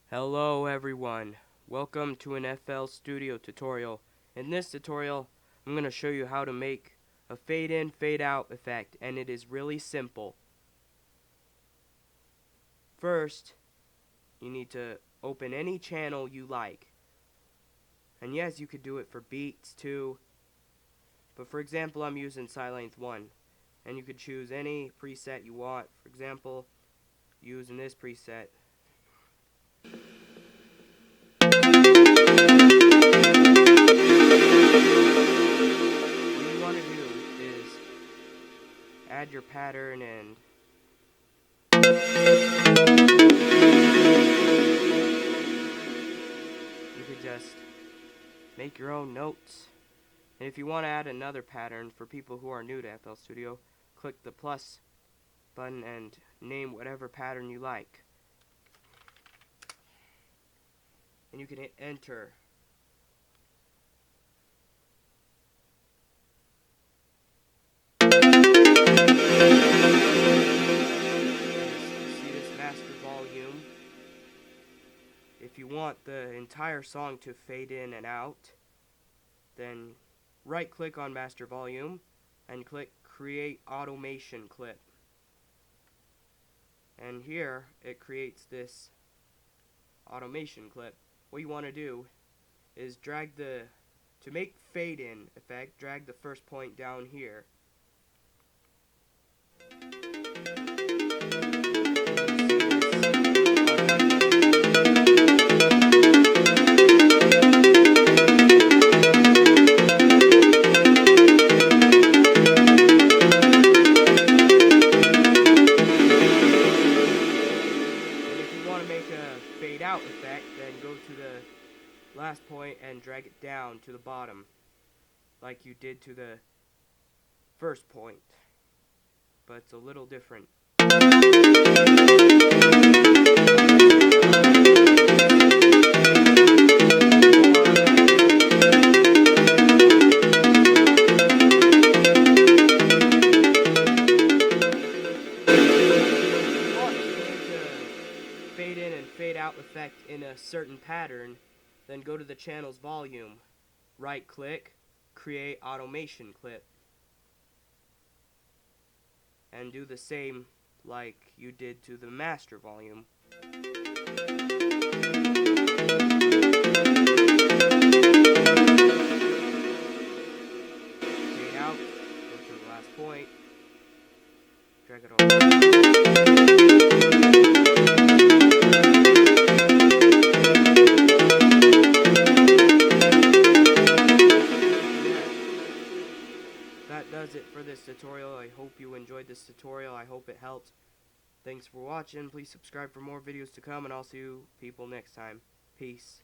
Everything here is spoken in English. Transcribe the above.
Hello everyone, welcome to an FL Studio tutorial. In this tutorial, I'm going to show you how to make a fade in, fade out effect, and it is really simple. First, you need to open any channel you like. And yes, you could do it for beats too, but for example, I'm using Silength 1. And you could choose any preset you want. For example, using this preset. Add your pattern and you could just make your own notes. And if you want to add another pattern for people who are new to FL Studio, click the plus button and name whatever pattern you like. And you can hit enter. Volume. If you want the entire song to fade in and out, then right click on master volume and click create automation clip. And here it creates this automation clip. What you want to do is to make fade in effect, drag the first point down here. Fade out effect, then go to the last point and drag it down to the bottom like you did to the first point, but it's a little different. Fade in and fade out effect in a certain pattern, then go to the channel's volume, right click, create automation clip, and do the same like you did to the master volume. Fade out, go to the last point, drag it over. That does it for this tutorial. I hope you enjoyed this tutorial. I hope it helped. Thanks for watching. Please subscribe for more videos to come, and I'll see you people next time. Peace.